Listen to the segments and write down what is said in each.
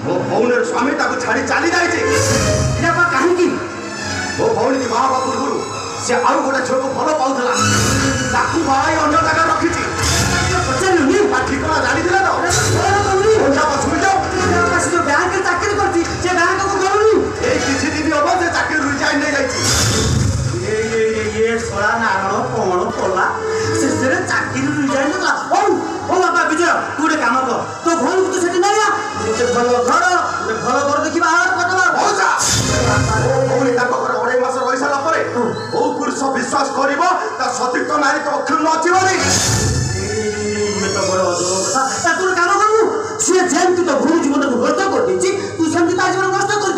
मो भौणी स्वामी छाड़ी चली जाए कहीं मो भौणी की बाहा पूर्व से आउ गोटे झील को भल पाला बाई अन्न जगह रखी ठिकना जानी तो बैंक चाकरी कर बैंक को गलुनी किसी दिन हम से चाकरी रिजाइन नहीं जाए सड़ा नारायण कौन कला से चाकरी रिजाइन बाबा विजय तू गोटे काम कर तो घर को तो से ना गोटे भल घर देखा अढ़ाई मास रही सारा पुरुष विश्वास कर सतीर्थ नारी तो अक्षुण्ण अच्छी काम करू सी जेमती तो भूल जीवन को नष्ट कर तू सेमती जीवन नष्ट कर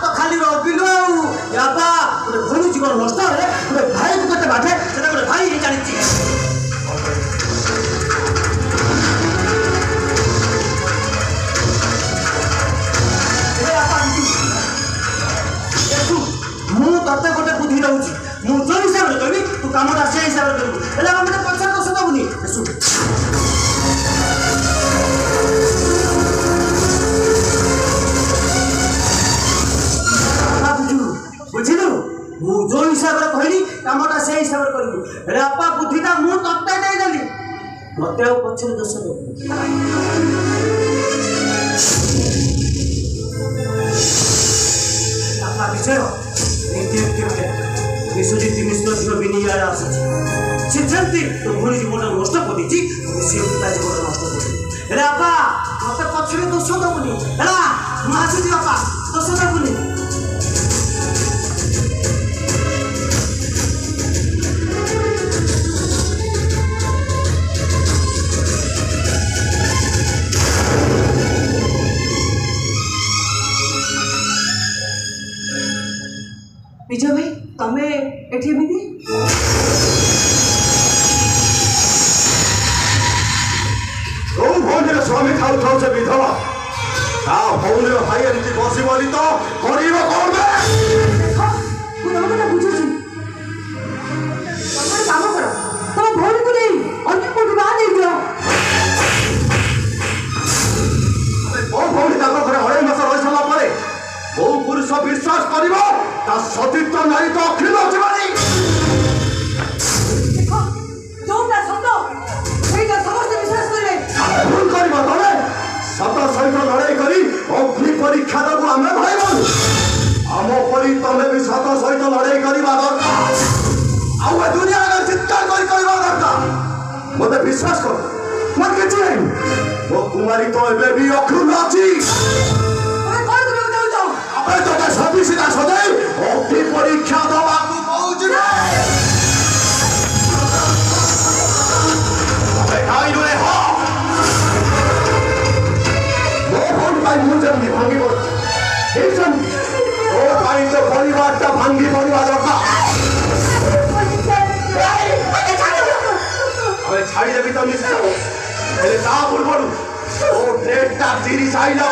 तो खाली रबिलु गोटे भूल जीवन नष्ट है गोटे भाई को कते बाटे से गोटे भाई ही जानी तत्ते गोटे बुद्धि दूसरी मुझे जो हिसाब से कहबी तू कमटा से हिसाब से करू हेल्ला मैंने पचास दोष दबुनि बुझिलु मु जो हिसाब से कहली कमटा से हिसाब से करू हेल्ला अपा बुद्धिटा मु तत्ते दे देली मते आ पछरे दोष दबुनि अपा विजय विश्वजित मिश्र झील विनियार आसी तो भूरी जीवन नष्ट कर जीवन नष्ट कर आपा मत पछरे दोष दबुनि है मुझे आपा दोष दबुनि विजय भाई तमें एठी एमिति भौणी स्वामी खाऊ खाऊ से विधवा भौणी भाई एमती बस बोली तो गरीब कौन बुझुची काम कर तुम भौणी को नहीं अन्य को बाहर नहीं दियो ओ भौणी घर अढ़ाई मास रही सारा पर बहु पुरुष विश्वास कर सतीर्थ नारी तो अखिल अच्छी भूल कर सत सहित लड़ाई कर अग्नि परीक्षा देव आम भाई आम परी तमें भी सत सहित लड़ाई करवा दरकार दुनिया चित्कार दरकार मत विश्वास कर मत किसी नहीं मो कुमारी तो एबे भी अखुण अच्छी तो सभी सीधा सजाई अग्नि परीक्षा दवा मुझे भांगी तो परिवार भांगी पड़ा दरकार छाड़ी देवी तो निश्चय पूर्व डेटा तीस आईला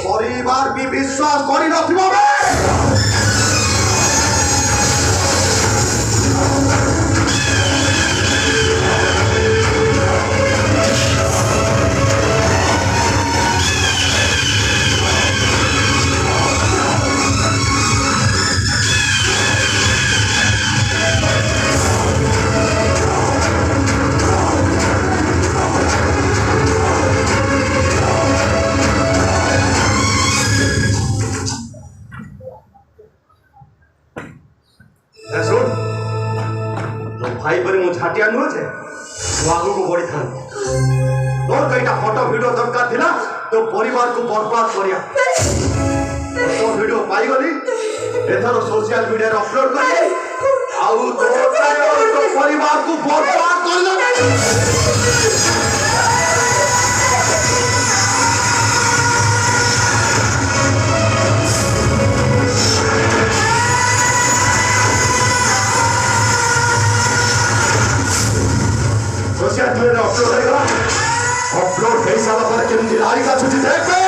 परिवार भी विश्वास कर मु झाटिया नुह जे आगु को बढ़ी था तोर कईटा फोटो वीडियो दरकार थिला तो परिवार को बर्बाद करिया फोटो वीडियो पाई गली एथरो सोशल मीडिया रे अपलोड कर आउ तो परिवार को बर्बाद कर सोशल मीडिया अपलोड होगा अपलोड कई साल पर केमती लाई का छुट्टी देखबे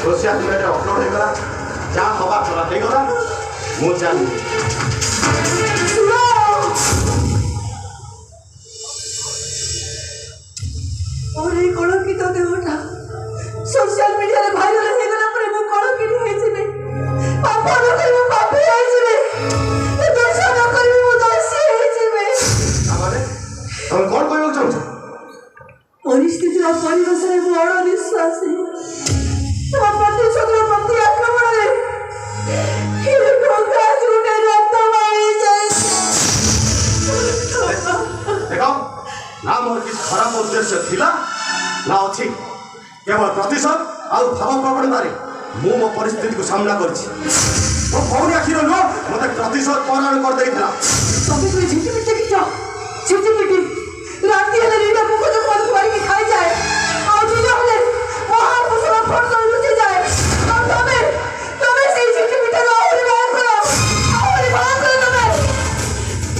सोशल मीडिया अपलोड होगा जा हवा चला हे गला मु जानी और ये कलंकित देहटा सोशल मीडिया रे भाइराल हे गला पर मु कलंकित होई छिने पाप न करी मु पापी होई छिने ए दोष न करी मु दोषी होई छिने आमाने तुम कोन कहयो चाहछ परिस्थिति और परिवेश रे बड़ विश्वासी तो प्रति छत्र प्रति आक्रमण रे हे गंगा जुटे रक्त मारी जाय देखो ना मोर किस खराब उद्देश्य थिला ना अछि केवल प्रतिशत आउ भाव प्रवणतारे मु मो परिस्थिति को सामना करछि तो कौन आखिर लो मते प्रतिशत परायण कर देइथला तबे कोई झिटिमिटी की जा झिटिमिटी राती हेले रीडा मुख जो मन मारी के खाई जाए और दिन हेले महापुरुष फट कर लुचि जाए और तबे से झिटिमिटी रो और बाहर करो और बाहर करो तबे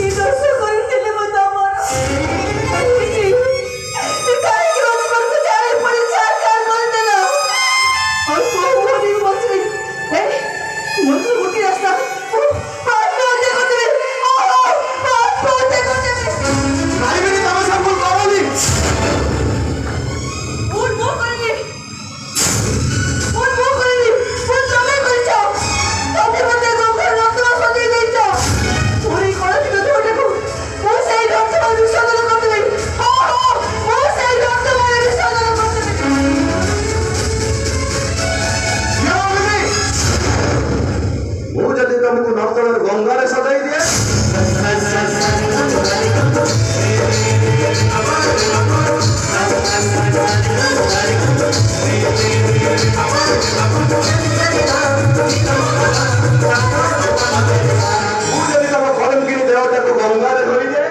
की दोष करते ले बता मारा तुमको नर्तन गंगा रे सजाई दिए कलंकिनी देवता को गंगा रे धोई दिए